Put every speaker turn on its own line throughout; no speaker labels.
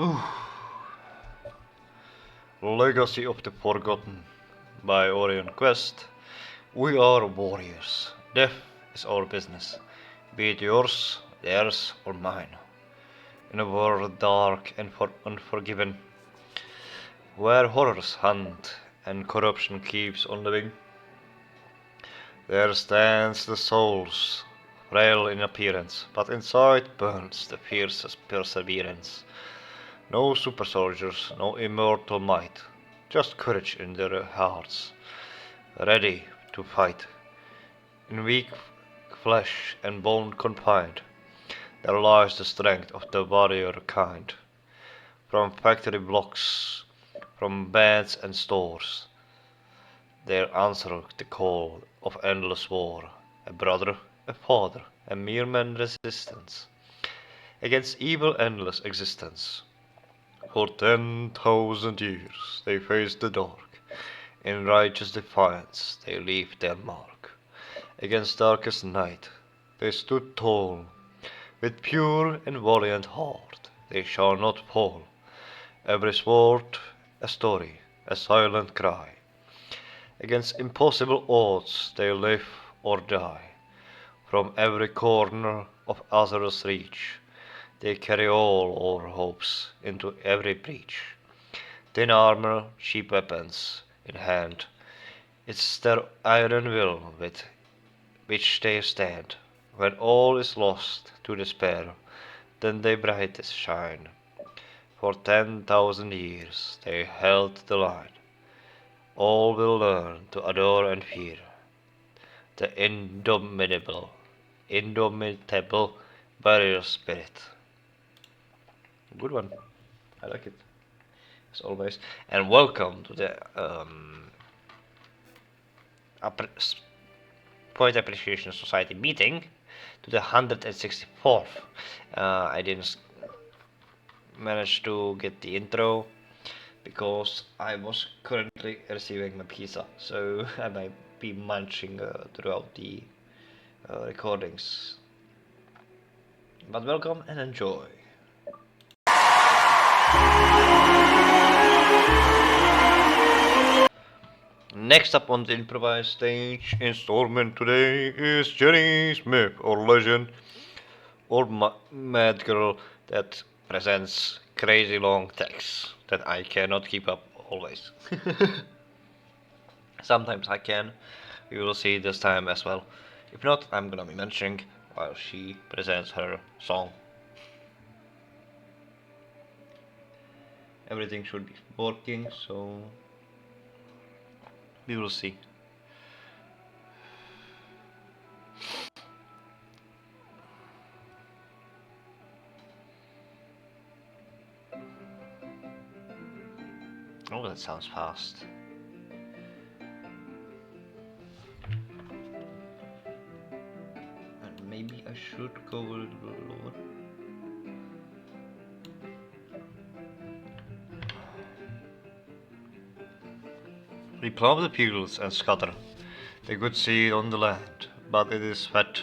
Ooh. Legacy of the Forgotten by Orion Quest. We are warriors. Death is our business, be it yours, theirs, or mine. In a world dark and unforgiven, where horrors hunt and corruption keeps on living, there stands the souls, frail in appearance, but inside burns the fiercest perseverance. No super soldiers, no immortal might, just courage in their hearts, ready to fight. In weak flesh and bone confined, there lies the strength of the warrior kind. From factory blocks, from bands and stores, there answer the call of endless war. A brother, a father, a mere man resistance against evil endless existence. For 10,000 years they faced the dark. In righteous defiance they leave their mark. Against darkest night they stood tall. With pure and valiant heart they shall not fall. Every sword a story, a silent cry. Against impossible odds they live or die. From every corner of Azra's reach they carry all our hopes into every breach. Thin armor, cheap weapons in hand, it's their iron will with which they stand. When all is lost to despair, then they brightest shine. For 10,000 years they held the line. All will learn to adore and fear the indomitable barrier spirit. Good one. I like it, as always. And welcome to the Poet Appreciation Society meeting, to the 164th. I didn't manage to get the intro because I was currently receiving my pizza, so I might be munching throughout the recordings. But welcome and enjoy. Next up on the improvised stage installment today is Jenny Smith, or legend, or mad girl that presents crazy long texts that I cannot keep up always. Sometimes I can. We will see this time as well. If not, I'm gonna be mentioning while she presents her song. Everything should be working, so we will see. Oh, that sounds fast. And maybe I should go a little lower. We plough the fields and scatter the good seed on the land, but it is fed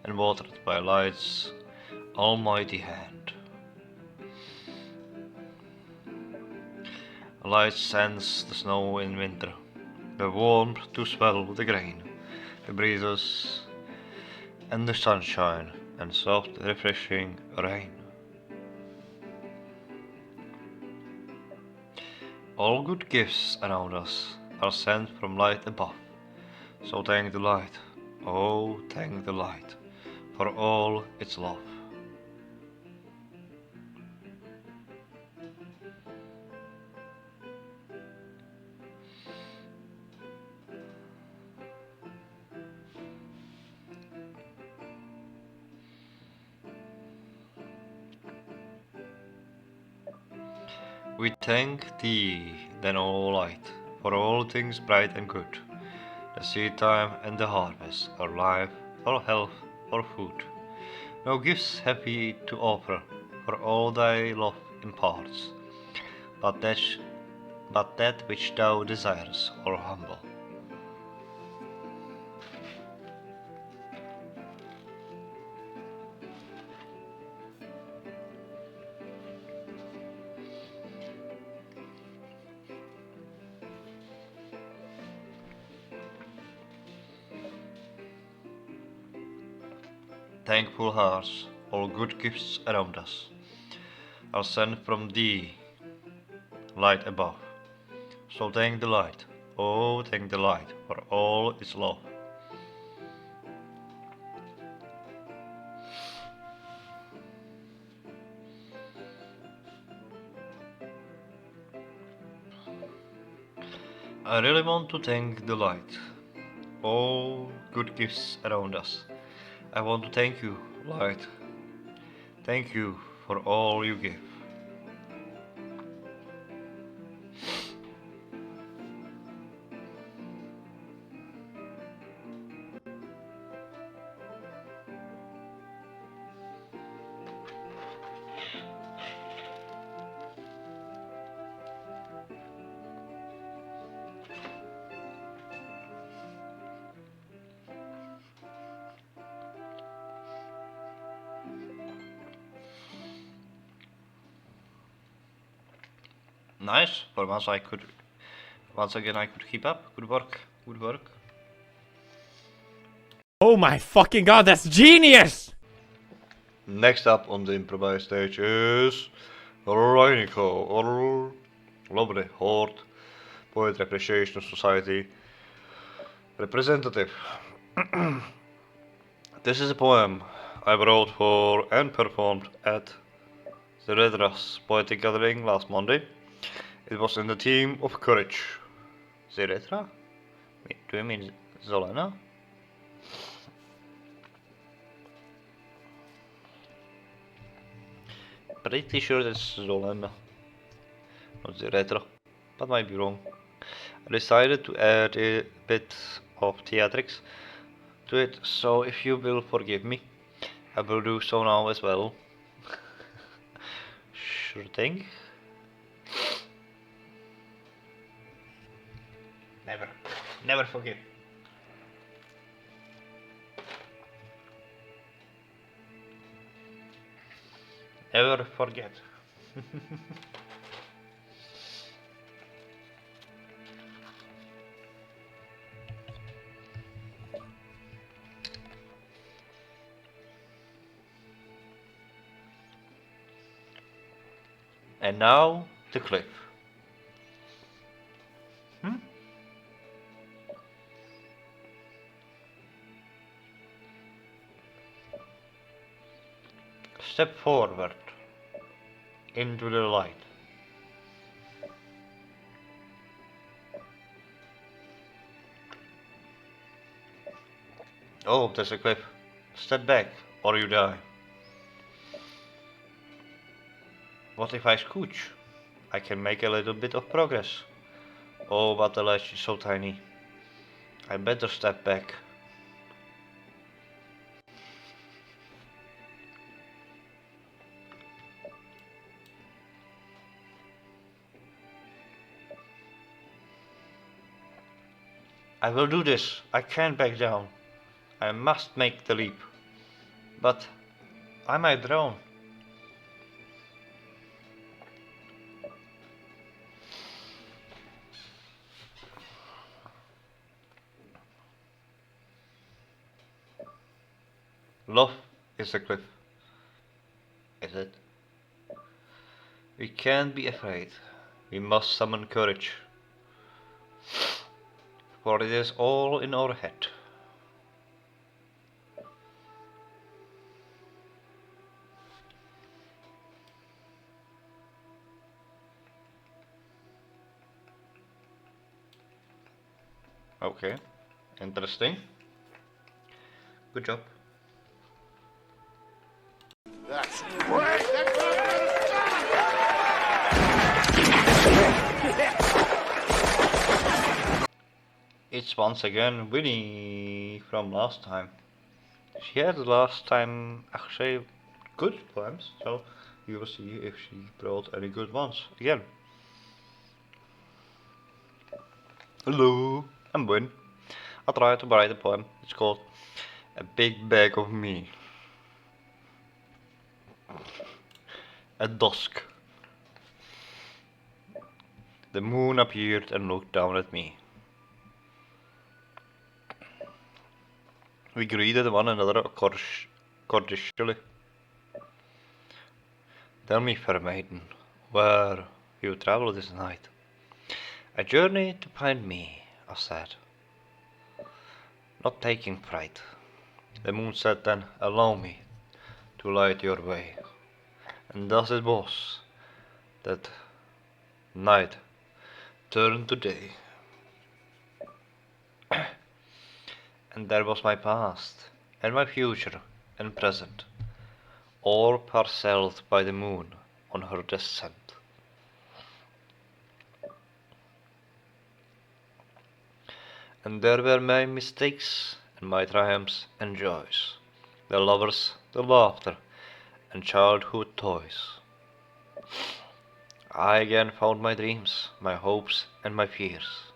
and watered by light's almighty hand. Light sends the snow in winter, the warmth to swell the grain, the breezes and the sunshine and soft refreshing rain. All good gifts around us are sent from light above, so thank the light, oh thank the light, for all its love. We thank thee, then, O light, for all things bright and good, the seed time and the harvest, our life, our health, our food. No gifts have we to offer, for all thy love imparts, but that which thou desires, or humble. thankful hearts, all good gifts around us, are sent from thee, light above. So thank the light, oh thank the light, for all its love. I really want to thank the light, all good gifts around us. I want to thank you, light. Thank you for all you give. Nice, for once again I could keep up. Good work, good work.
Oh my fucking god, that's genius!
Next up on the improvised stage is Reiniko, or Lovely Horde Poetry Appreciation Society representative. This is a poem I wrote for and performed at the Red Ras Poetic Gathering last Monday. It was in the theme of courage. Zeretra? Do you mean Zolena? Pretty sure that's Zolena, not Zeretra, but might be wrong. I decided to add a bit of theatrics to it, so if you will forgive me, I will do so now as well. Sure thing. Never forgive. Never forget. And now the cliff. Step forward into the light. Oh, there's a cliff. Step back or you die. What if I scooch? I can make a little bit of progress. Oh, but the ledge is so tiny. I better step back. I will do this. I can't back down. I must make the leap. But I might drown. Love is a cliff. Is it? We can't be afraid. We must summon courage. For it is all in our head. Okay, interesting. Good job.
That's great!
It's once again Winnie from last time. She had last time actually good poems, so we will see if she brought any good ones again. Hello, I'm Win. I tried to write a poem. It's called A Big Bag of Me. At dusk, the moon appeared and looked down at me. We greeted one another cordially. Tell me, fair maiden, where you travel this night. A journey to find me, I said, not taking fright. The moon said then, allow me to light your way. And thus it was that night turned to day. And there was my past, and my future, and present, all parcelled by the moon on her descent. And there were my mistakes, and my triumphs and joys, the lovers, the laughter, and childhood toys. I again found my dreams, my hopes, and my fears.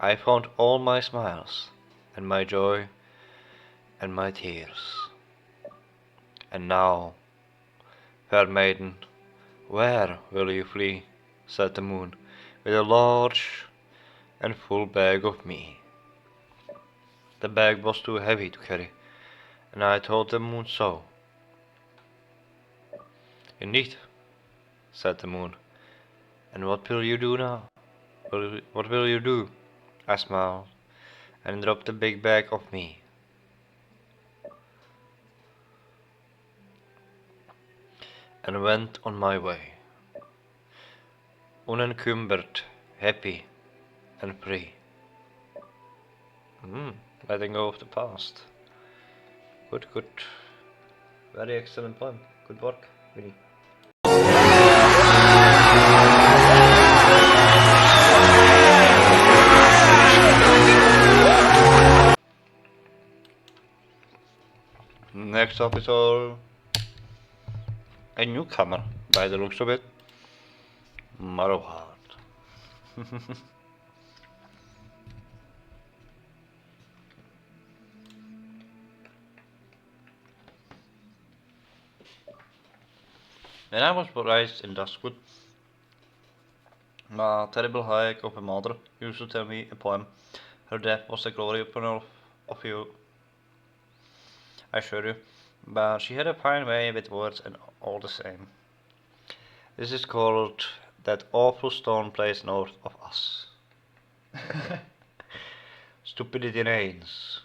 I found all my smiles, and my joy, and my tears. And now, fair maiden, where will you flee? Said the moon, with a large and full bag of me. The bag was too heavy to carry, and I told the moon so. Indeed, said the moon, and what will you do now? What will you do? I smiled, and dropped the big bag of me. And went on my way, unencumbered, happy, and free. Letting go of the past. Good, good. Very excellent poem. Good work, Vinny. Next up is a newcomer, by the looks of it, Marowhard. When I was raised in Duskwood, my terrible hag of a mother used to tell me a poem. Her death was the glory of you, I assure you, but she had a fine way with words and all the same. This is called That Awful Stone Place North of Us. Stupidity reigns.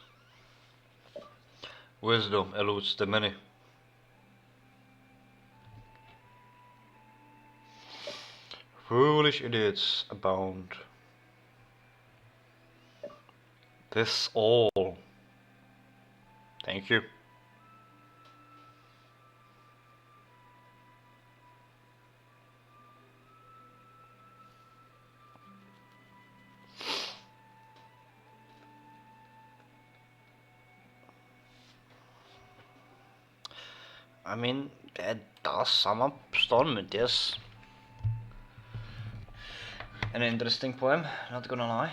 Wisdom eludes the many. Foolish idiots abound. This all. Thank you. I mean, that does sum up Stormwind, yes. An interesting poem, not gonna lie.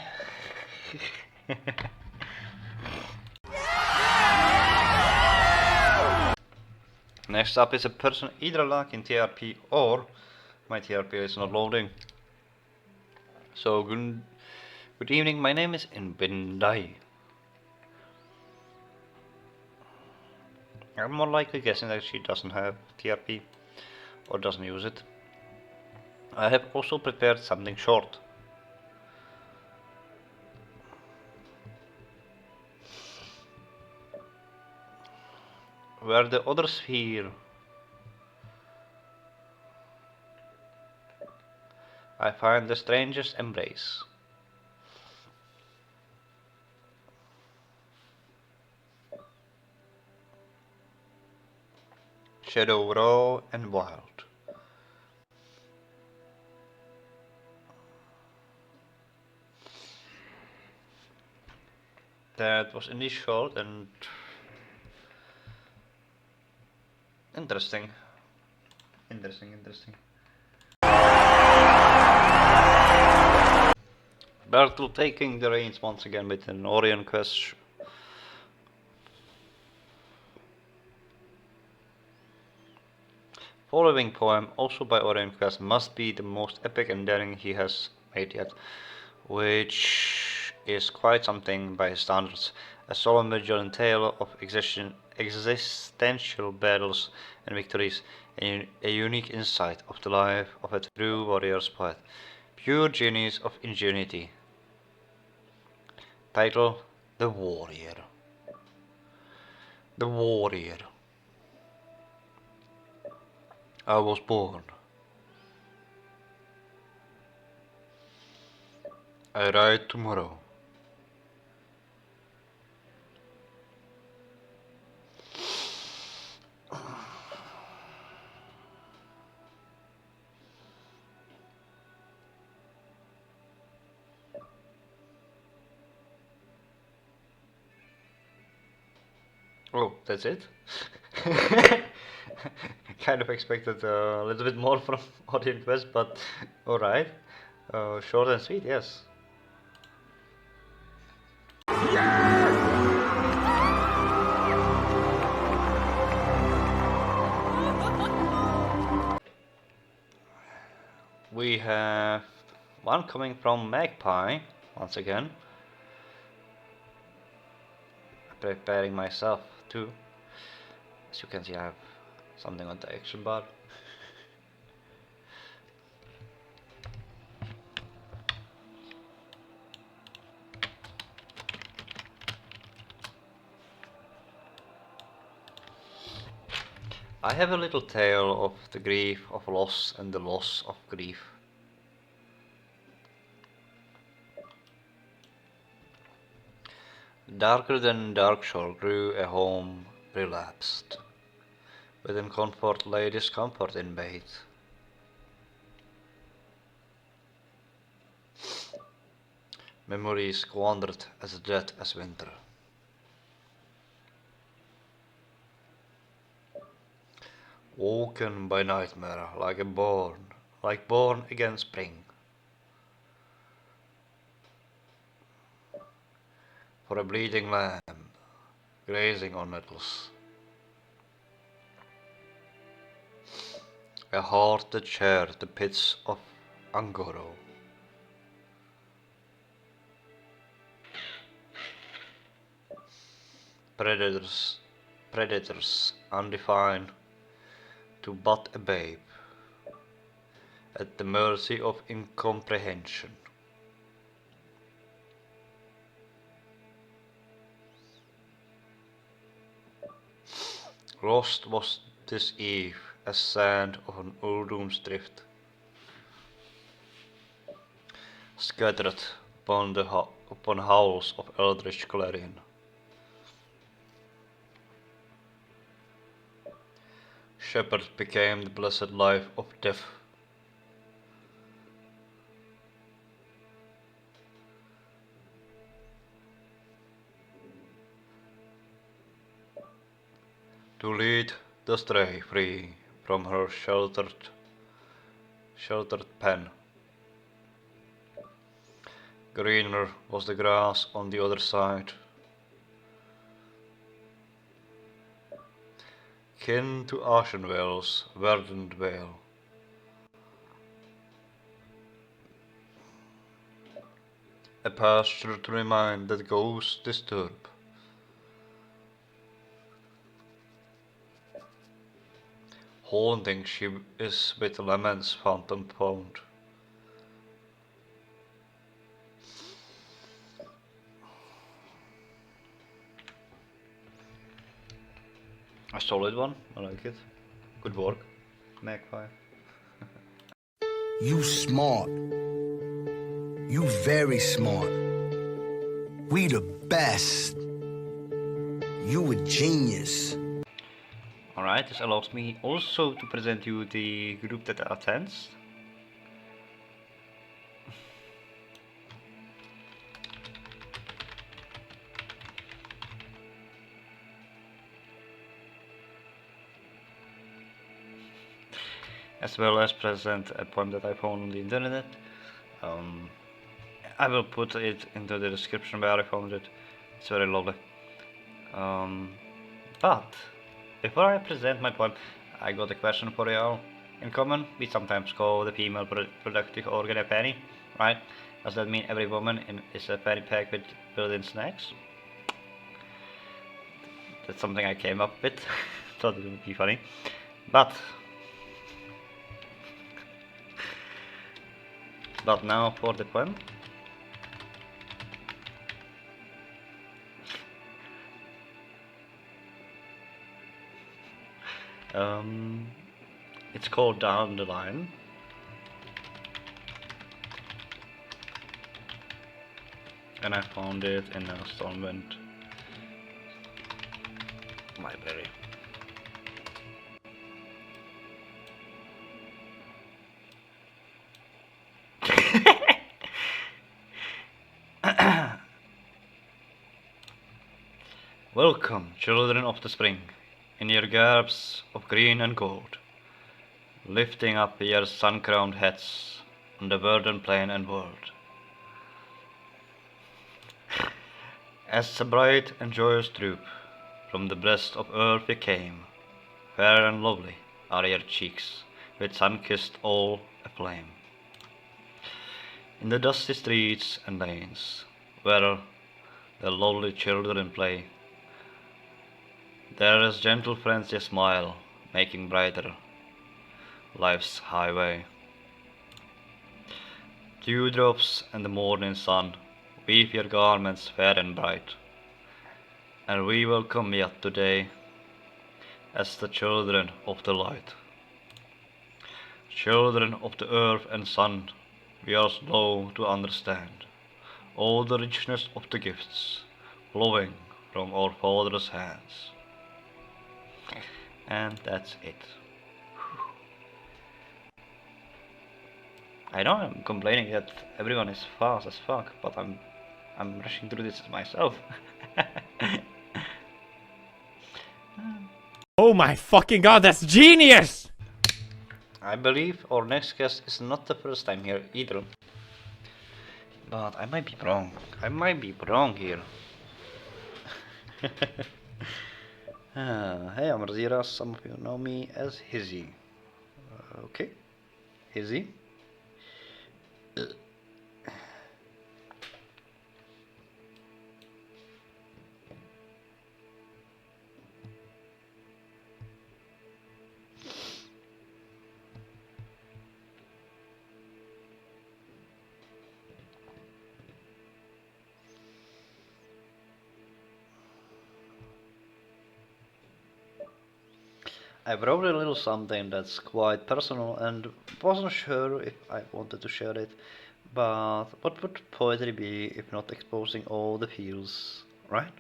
Next up is a person either lacking TRP or my TRP is not loading. So good evening, my name is Inbindai. I'm more likely guessing that she doesn't have TRP or doesn't use it. I have also prepared something short. Where the other sphere I find the strangest embrace. Shadow raw and wild. That was indeed short and interesting. Bertel taking the reins once again with an Orion quest. Following poem, also by Orion Quest, must be the most epic and daring he has made yet, which is quite something by his standards. A solemn vigilant tale of existential battles and victories, a unique insight of the life of a true warrior's poet. Pure genius of ingenuity. Title: The Warrior. The Warrior. I was born. I ride tomorrow. Oh, that's it? Kind of expected a little bit more from Orient Quest, but alright. Short and sweet, yes. We have one coming from Magpie, once again. Preparing myself too. As you can see, I have something on the action bar. I have a little tale of the grief of loss and the loss of grief. Darker than Darkshore grew a home relapsed. Within comfort lay discomfort in bait. Memories squandered as dead as winter. Woken by nightmare like born again spring. For a bleeding lamb, grazing on nettles. A heart that shared the pits of Angoro. Predators undefined, to but a babe, at the mercy of incomprehension. Lost was this eve as sand of an Uldum's drift, scattered upon howls of eldritch clarion. Shepherd became the blessed life of death. To lead the stray free from her sheltered pen. Greener was the grass on the other side. Kin to Ashenvale's verdant vale. A pasture to remind that ghosts disturb. Haunting she is with lament's phantom found. A solid one, I like it. Good work, Magpie.
You smart. You very smart. We the best. You a genius.
Alright, this allows me also to present you the group that attends. As well as present a poem that I found on the internet. I will put it into the description where I found it. It's very lovely. But before I present my poem, I got a question for you. In common, we sometimes call the female productive organ a penny, right? Does that mean every woman is a penny packed with built-in snacks? That's something I came up with. Thought it would be funny. But now for the poem. It's called Down the Line. And I found it in a Stormwind library. Welcome, children of the spring, in your garbs of green and gold, lifting up your sun-crowned heads on the verdant plain and world. As a bright and joyous troop from the breast of earth you came, fair and lovely are your cheeks, with sun-kissed all aflame. In the dusty streets and lanes, where the lowly children play, there is gentle friends you smile, making brighter life's highway. Dewdrops and the morning sun weave your garments fair and bright, and we welcome yet today as the children of the light. Children of the earth and sun, we are slow to understand all the richness of the gifts flowing from our Father's hands. And that's it. I know I'm complaining that everyone is fast as fuck, but I'm rushing through this myself.
Oh my fucking god, that's genius!
I believe our next guest is not the first time here either. But I might be wrong. I might be wrong here. Hey, I'm Razira. Some of you know me as Hizzy. Okay, Hizzy. I wrote a little something that's quite personal and wasn't sure if I wanted to share it, but what would poetry be if not exposing all the feels, right?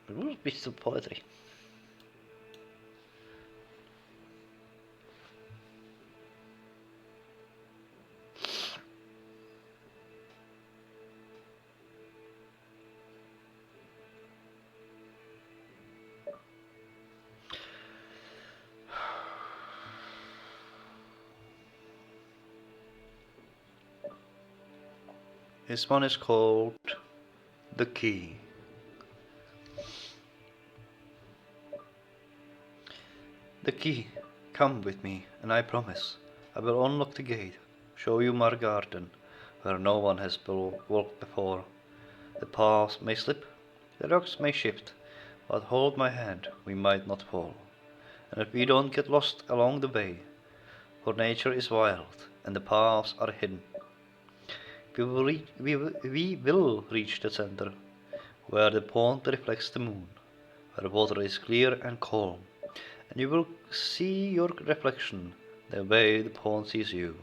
It would be still poetry. This one is called The Key. The key, come with me, and I promise I will unlock the gate, show you my garden, where no one has walked before. The paths may slip, the rocks may shift, but hold my hand, we might not fall. And if we don't get lost along the way, for nature is wild, and the paths are hidden, we will reach the center, where the pond reflects the moon, where water is clear and calm, and you will see your reflection the way the pond sees you.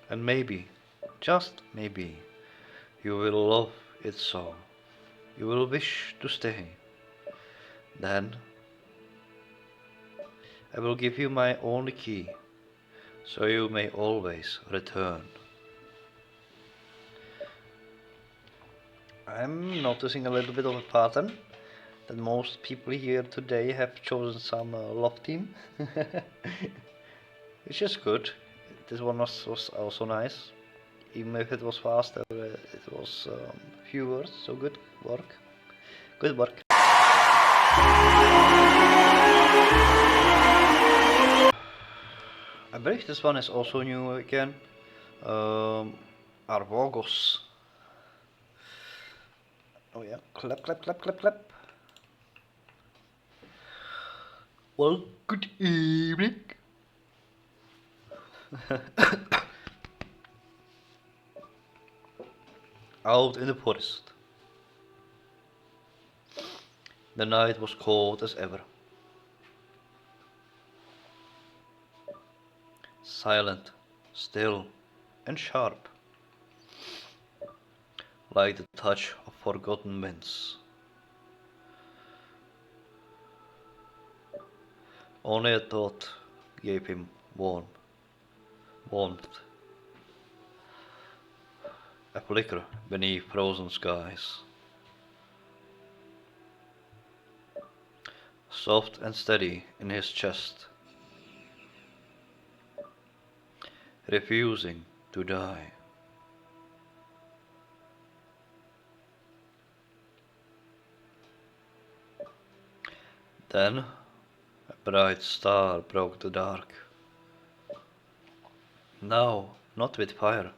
And maybe, just maybe, you will love it so. You will wish to stay. Then I will give you my only key, so you may always return. I'm noticing a little bit of a pattern that most people here today have chosen some love theme, which is good. This one was also nice, even if it was faster. It was few words, so good work. Good work. I believe this one is also new again. Arvogos. Oh yeah, clap, clap, clap, clap, clap. Well, good evening. Out in the forest. The night was cold as ever. Silent, still, and sharp. Like the touch of forgotten winds. Only a thought gave him warmth. A flicker beneath frozen skies. Soft and steady in his chest. Refusing to die. Then a bright star broke the dark. Now, not with fire,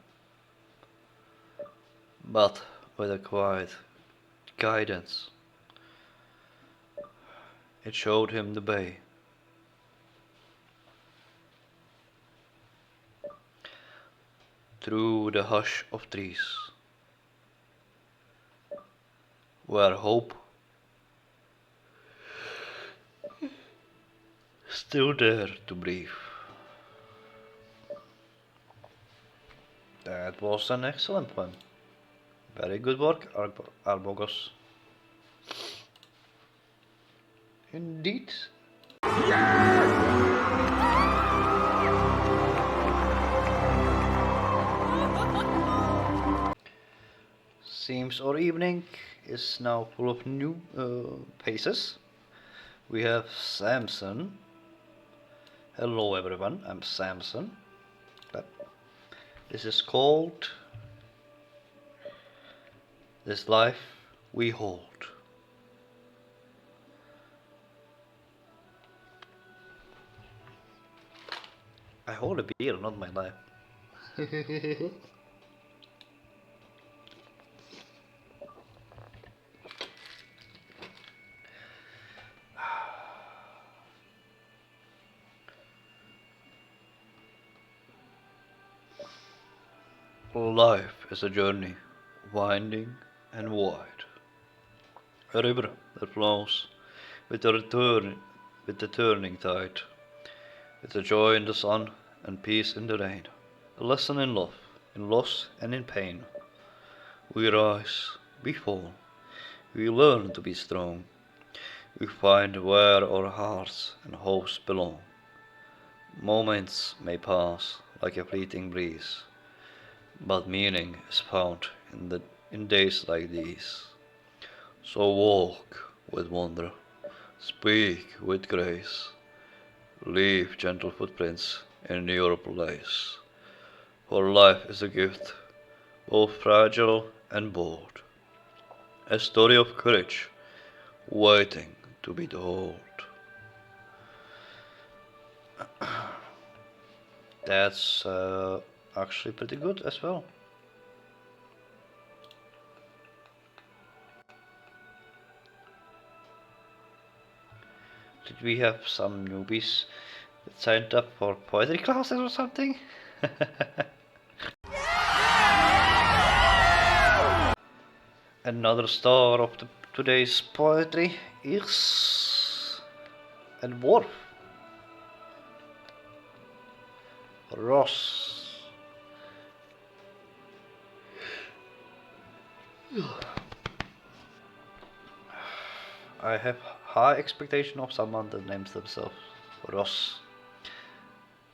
but with a quiet guidance. It showed him the bay. Through the hush of trees, where hope still dared to breathe. That was an excellent one. Very good work, Arbogos. Indeed. Seems our evening is now full of new faces. We have Samson. Hello everyone, I'm Samson. This is called This Life We Hold. I hold a beer, not my life. Life is a journey, winding and wide. A river that flows with the turning tide, with the joy in the sun and peace in the rain. A lesson in love, in loss and in pain. We rise, we fall, we learn to be strong. We find where our hearts and hopes belong. Moments may pass like a fleeting breeze, but meaning is found in days like these. So walk with wonder, speak with grace, leave gentle footprints in your place. For life is a gift, both fragile and bold, a story of courage, waiting to be told. That's actually pretty good as well. Did we have some newbies that signed up for poetry classes or something? Another star of today's poetry is a dwarf. Ross. I have high expectation of someone that names themselves Ross.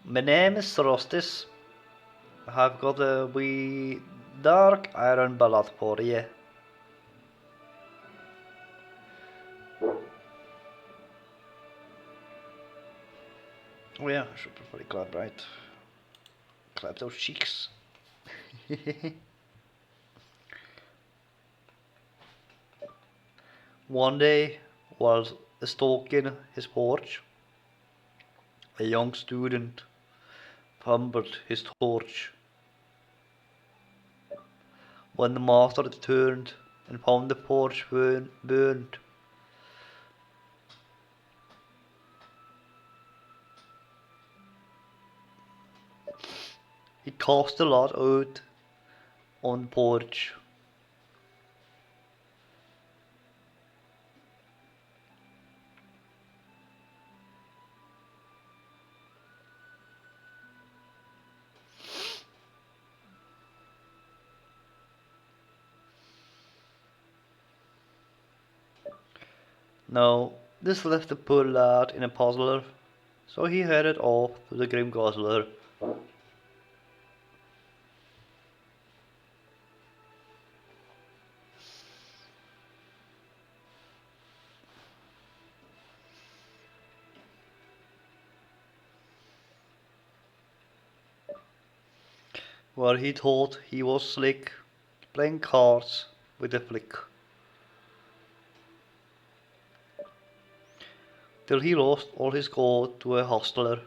My name is Rostis. I've got a wee dark iron ballad for you. Oh yeah, I should probably clap, right? Clap those cheeks. One day, while stalking his porch, a young student fumbled his torch. When the master returned and found the torch burned, he cast the lad out on the porch. Now, this left the poor lad in a puzzler, so he headed off to the Grim Guzzler. Where he thought he was slick, playing cards with a flick. Till he lost all his gold to a hostler.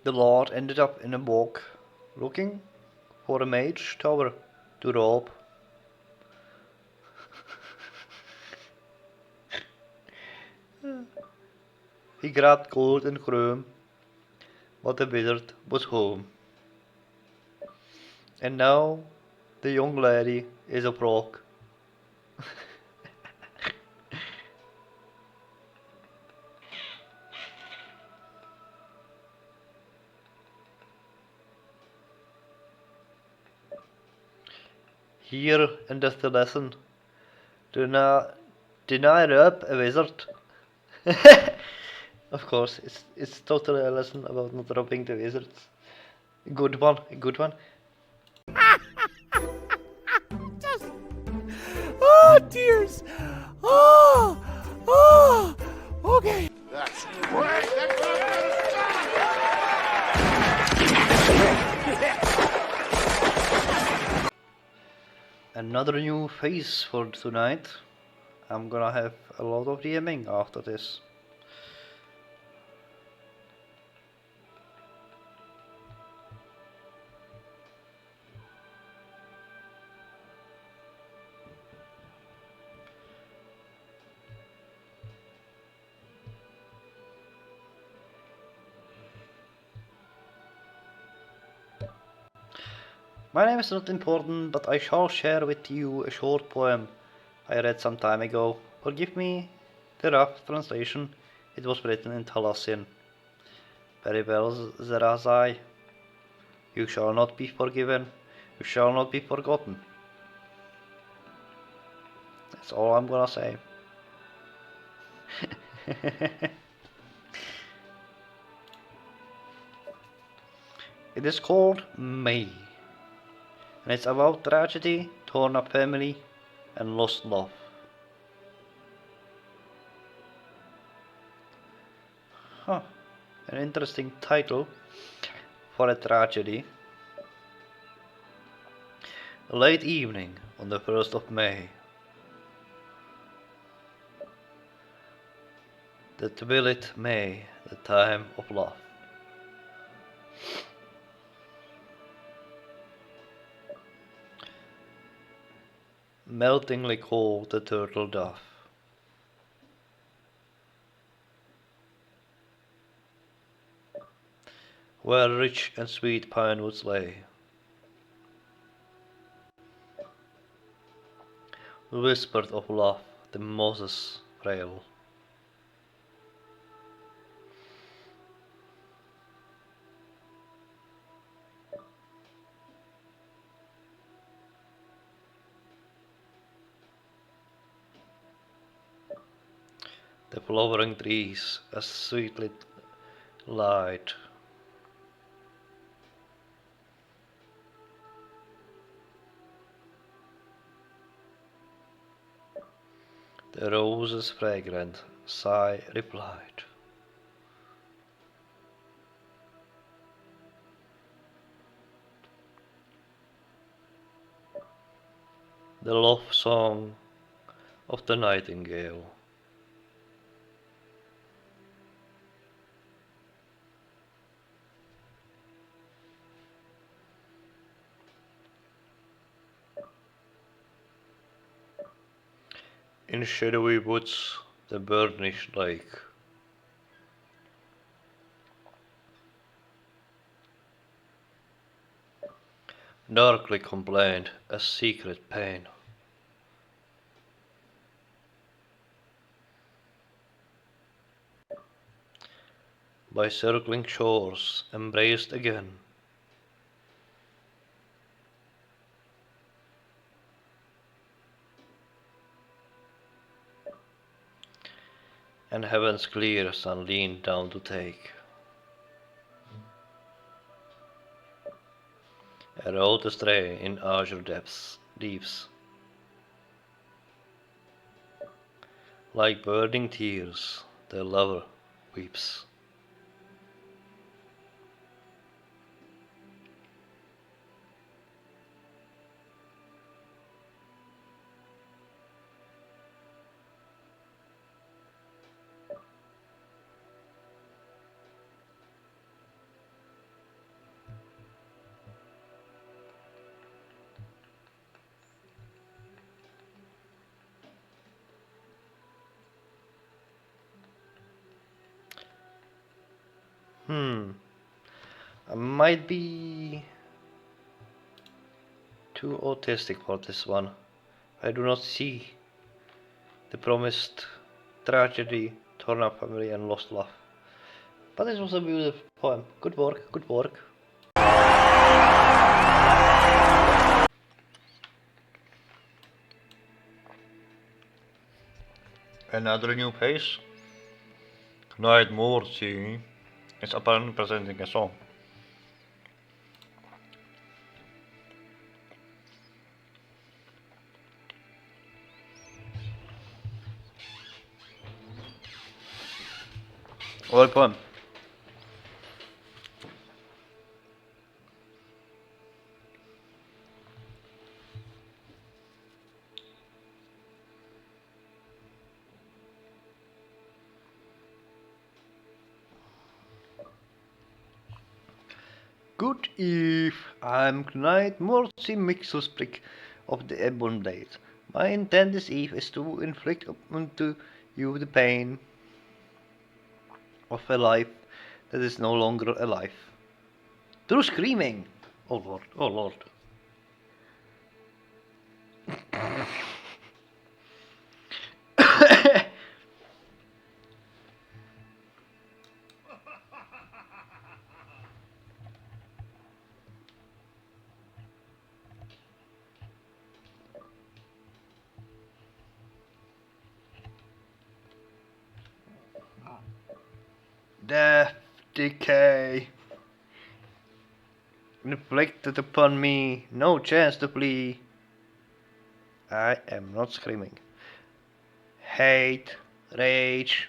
The lord ended up in a bog, looking for a mage tower to rob. He grabbed gold and chrome, but the wizard was home. And now the young lady is a broke. Here endeth the lesson. Do not rob a wizard. Of course, it's totally a lesson about not robbing the wizards. Good one, a good one.
Oh, tears. Oh, okay.
That's great. That's what I'm
Another new phase for tonight. I'm gonna have a lot of DMing after this. My name is not important, but I shall share with you a short poem I read some time ago. Forgive me the rough translation, it was written in Thalassian. Very well, Zerazai. You shall not be forgiven, you shall not be forgotten. That's all I'm gonna say. It is called May. And it's about tragedy, torn up family, and lost love. Huh, an interesting title for a tragedy. A late evening on the 1st of May. The twilight May, the time of love. Meltingly cold the turtle dove. Where rich and sweet pine woods lay. Whispered of love the mosses frail. The flowering trees as sweetly light. The rose is fragrant, sigh replied. The love song of the nightingale. In shadowy woods, the burnished lake. Darkly complained a secret pain. By circling shores embraced again. And heaven's clear sun leaned down to take a road astray in azure depths, deeps, like burning tears, the lover weeps. I might be too autistic for this one. I do not see the promised tragedy, torn up family, and lost love. But this was a beautiful poem. Good work, good work. Another new page. Knight Morty is apparently presenting a song. Or a poem. Good eve, I'm Knight Morty Mixelsprick of the Ebon Blade. My intent this eve is to inflict unto you the pain of a life that is no longer alive. Through screaming! Oh lord, oh lord. Death, decay, inflicted upon me, no chance to flee. I am not screaming. Hate, rage,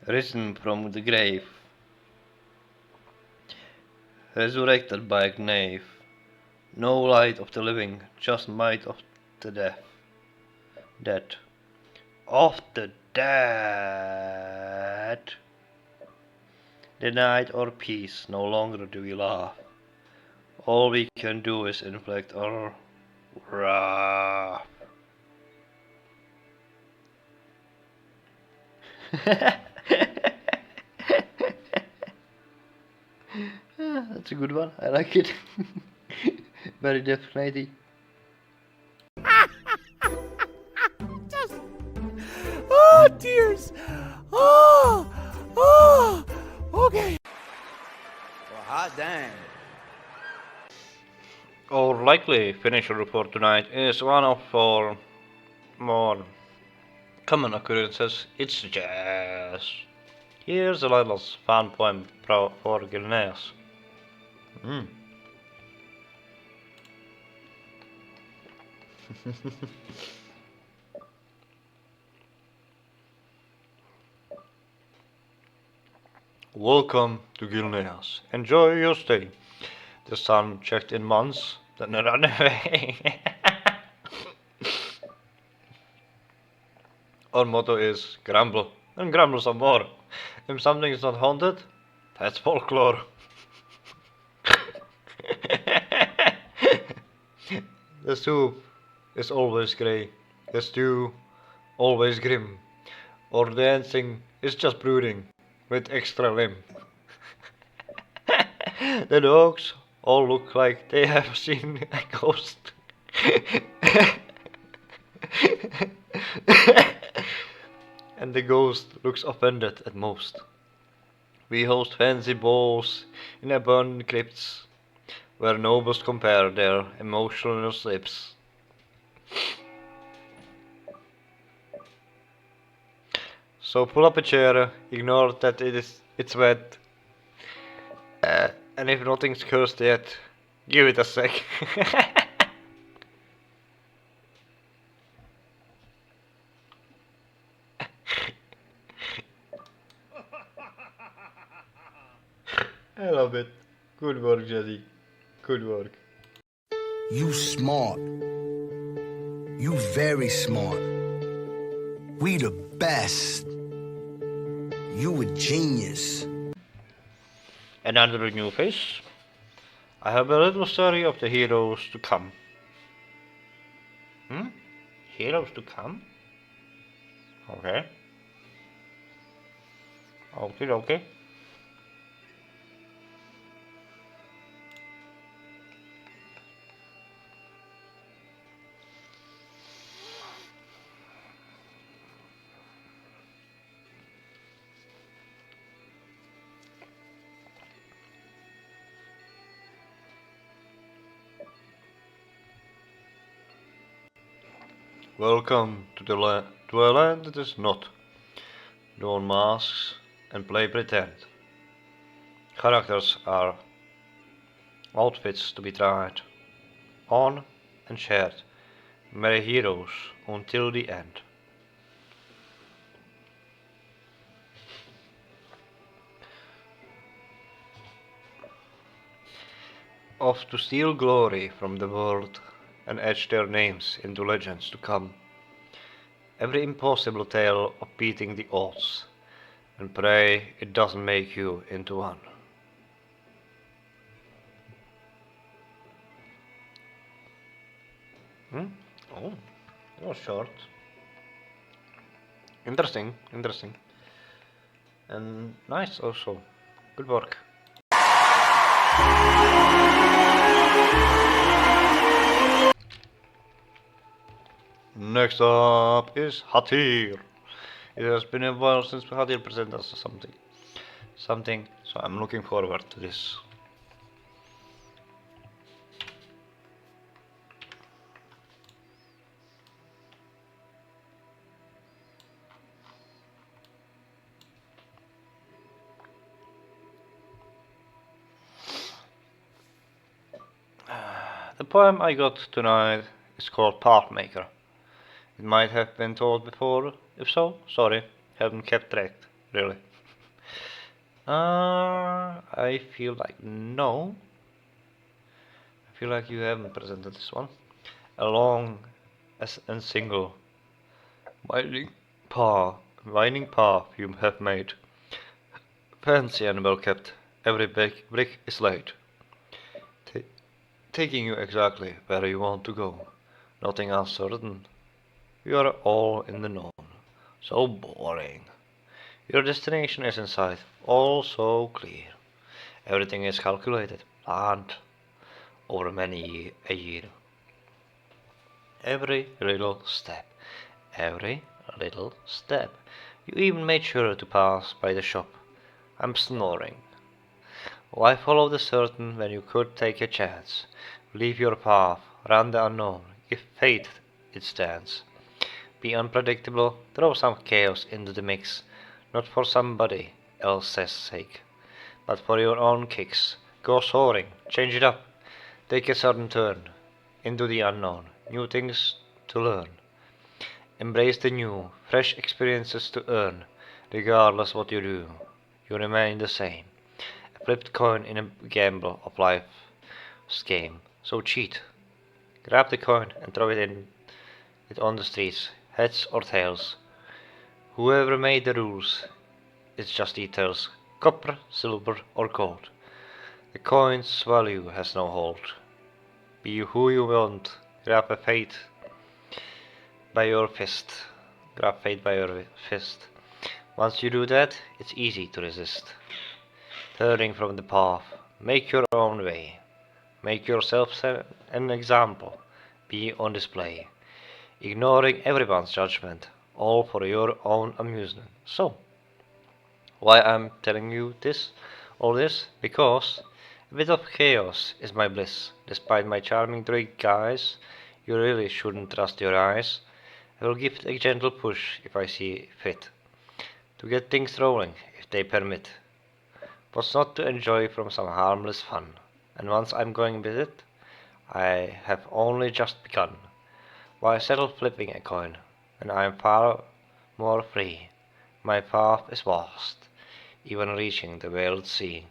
risen from the grave, resurrected by a knave. No light of the living, just might of the dead. Of the dead. Denied our peace, no longer do we laugh. All we can do is inflict our wrath. That's a good one, I like it. Very definitely.
Oh, tears. Oh, okay.
Well, hot dang.
Our likely finisher report tonight is one of our more common occurrences. It's jazz. Here's a little fun poem for Gilneas. Welcome to Gilneas. Enjoy your stay. The sun checked in months, then ran away. Our motto is grumble and grumble some more. If something is not haunted, that's folklore. The soup is always grey, the stew always grim, or dancing is just brooding with extra limb. The dogs all look like they have seen a ghost. And the ghost looks offended at most. We host fancy balls in abandoned crypts, where nobles compare their emotional slips. So pull up a chair, ignore that it's wet, and if nothing's cursed yet, give it a sec. I love it. Good work, Jesse. Good work.
You smart. You very smart. We the best. You a genius.
Another new face. I have a little story of the heroes to come. Heroes to come? Okay. Okay. Welcome to a land that is not. Don masks and play pretend. Characters are outfits to be tried on and shared. Merry heroes until the end. Off to steal glory from the world and etch their names into legends to come. Every impossible tale of beating the odds, and pray it doesn't make you into one. Oh, that was short. Interesting. And nice also. Good work. Next up is Hatir. It has been a while since Hatir presented us something, so I'm looking forward to this. The poem I got tonight is called Path Maker. It might have been told before. If so, sorry, haven't kept track, really. I feel like no. I feel like you haven't presented this one. A long and single winding path you have made. Fancy and well kept. Every brick is laid. Taking you exactly where you want to go. Nothing uncertain. You are all in the known. So boring. Your destination is in sight, all so clear. Everything is calculated, planned over a year. Every little step. You even made sure to pass by the shop. I'm snoring. Why follow the certain when you could take a chance? Leave your path, run the unknown, if fate it stands. Be unpredictable, throw some chaos into the mix, not for somebody else's sake, but for your own kicks. Go soaring, change it up, take a sudden turn, into the unknown, new things to learn. Embrace the new, fresh experiences to earn. Regardless what you do, you remain the same. A flipped coin in a gamble of life's game. So cheat. Grab the coin and throw it on the streets, heads or tails. Whoever made the rules, it's just details. Copper, silver or gold. The coin's value has no hold. Be who you want. Grab fate by your fist. Grab fate by your fist. Once you do that, it's easy to resist. Turning from the path, make your own way. Make yourself an example. Be on display. Ignoring everyone's judgment, all for your own amusement. So, why I'm telling you all this? Because a bit of chaos is my bliss. Despite my charming trick, guys, you really shouldn't trust your eyes. I will give it a gentle push if I see fit. To get things rolling, if they permit. What's not to enjoy from some harmless fun? And once I'm going with it, I have only just begun. Why settle flipping a coin, when I am far more free? My path is vast, even reaching the veiled sea.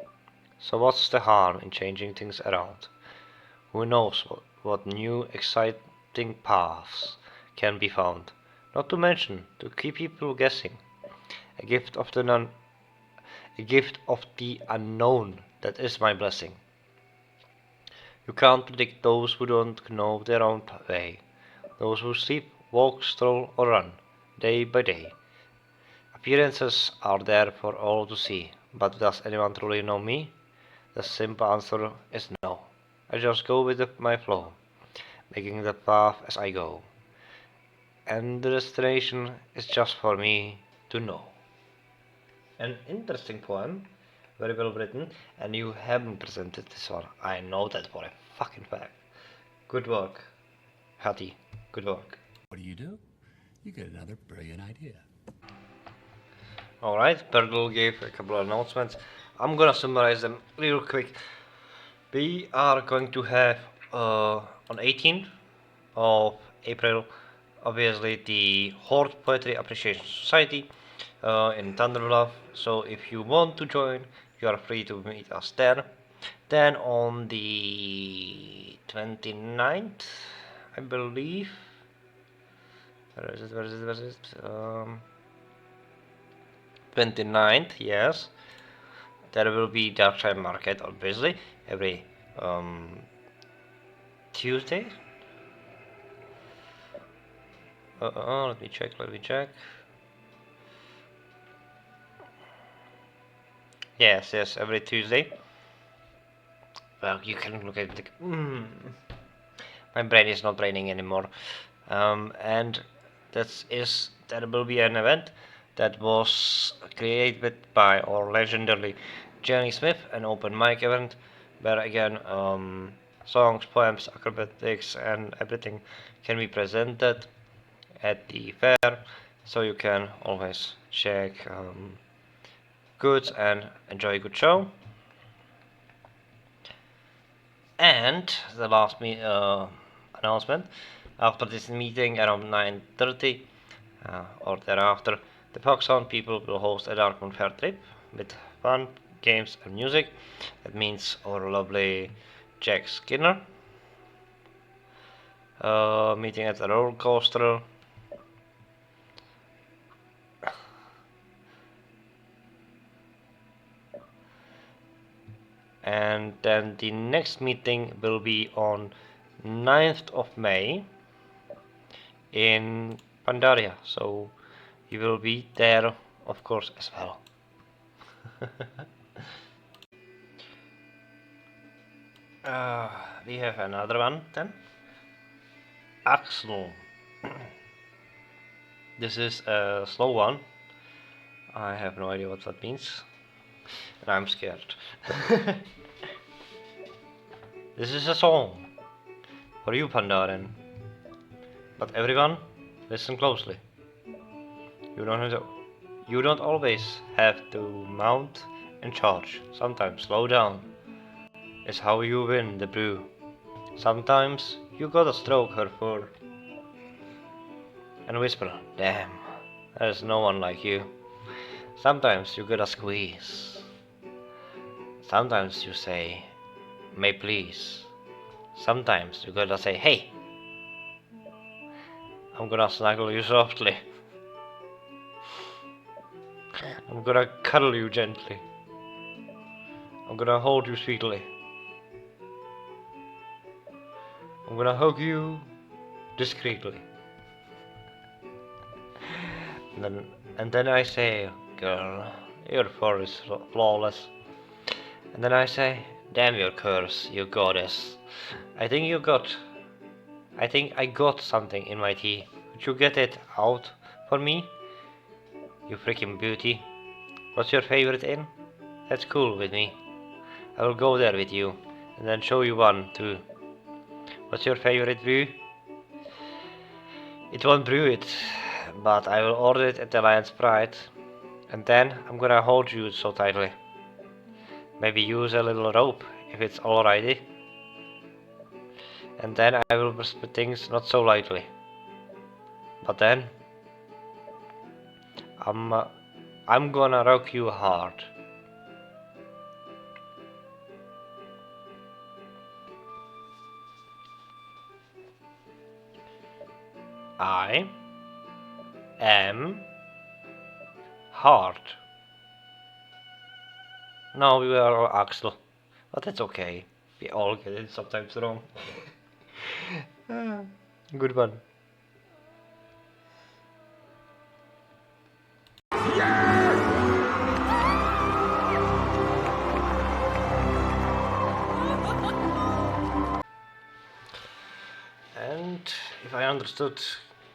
So what's the harm in changing things around? Who knows what new exciting paths can be found? Not to mention, to keep people guessing. A gift of the unknown, that is my blessing. You can't predict those who don't know their own way. Those who sleep, walk, stroll or run, day by day. Appearances are there for all to see, but does anyone truly know me? The simple answer is no. I just go with my flow, making the path as I go. And the destination is just for me to know. An interesting poem, very well written, and you haven't presented this one. I know that for a fucking fact. Good work, Hattie. Good work.
What do? You get another brilliant idea.
Alright, Perdle gave a couple of announcements. I'm gonna summarize them real quick. We are going to have on 18th of April, obviously, the Horde Poetry Appreciation Society in Thunderbluff. So if you want to join, you are free to meet us there. Then on the 29th, I believe. Where is it? 29th, yes. There will be Darkshire Market, obviously, every Tuesday. Let me check. Yes, every Tuesday. Well, you can look at the... My brain is not braining anymore. And there will be an event that was created by our legendary Jenny Smith, an open mic event, where again songs, poems, acrobatics and everything can be presented at the fair, so you can always check goods and enjoy a good show. And the last announcement, after this meeting around 9:30 or thereafter, the Pogsound people will host a Darkmoon Fair trip with fun, games and music. That means our lovely Jack Skinner meeting at the roller coaster. And then the next meeting will be on 9th of May in Pandaria, so you will be there, of course, as well. We have another one then. Axel. This is a slow one. I have no idea what that means, and I'm scared. This is a song for you, Pandaren. But everyone, listen closely. You don't always have to mount and charge. Sometimes slow down is how you win the brew. Sometimes You gotta stroke her fur. And whisper, damn, there's no one like you. Sometimes you gotta squeeze. Sometimes you say, may please. Sometimes you gotta say, hey, I'm gonna snuggle you softly. I'm gonna cuddle you gently. I'm gonna hold you sweetly. I'm gonna hug you discreetly. And then I say, girl, your fur is flawless. And then I say, damn your curse, you goddess. I think I got something in my tea. Would you get it out for me? You freaking beauty. What's your favorite inn? That's cool with me. I will go there with you, and then show you one too. What's your favorite brew? It won't brew it, but I will order it at the Lion's Pride. And then I'm gonna hold you so tightly. Maybe use a little rope, if it's alrighty. And then I will whisper things not so lightly. But then I'm gonna rock you hard. I am hard. No, we are all Axel. But that's okay. We all get it sometimes wrong. Good one. And if I understood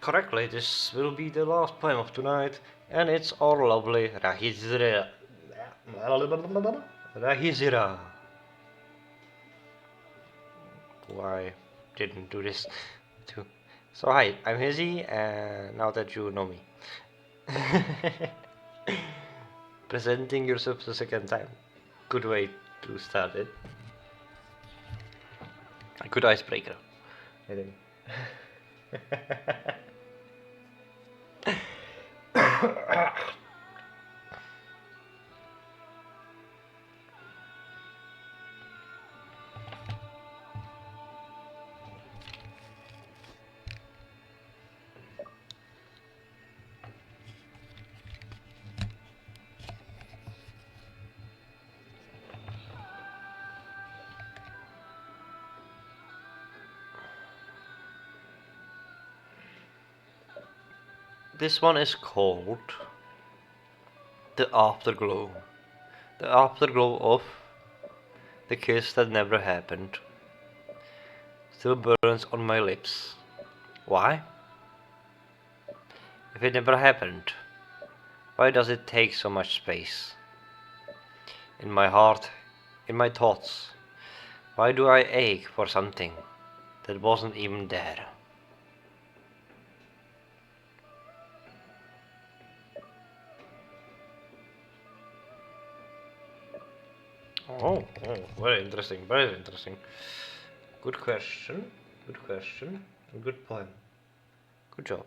correctly, this will be the last poem of tonight, and it's our lovely Rahizira. Rahizira. Why didn't do this too? So hi, I'm Hizzy, and now that you know me. Presenting yourself the second time. Good way to start it. A good icebreaker, I think. This one is called The Afterglow. The afterglow of the kiss that never happened still burns on my lips. Why? If it never happened, why does it take so much space? In my heart, in my thoughts, why do I ache for something that wasn't even there? Oh, very interesting, very interesting. Good question, and good poem. Good job.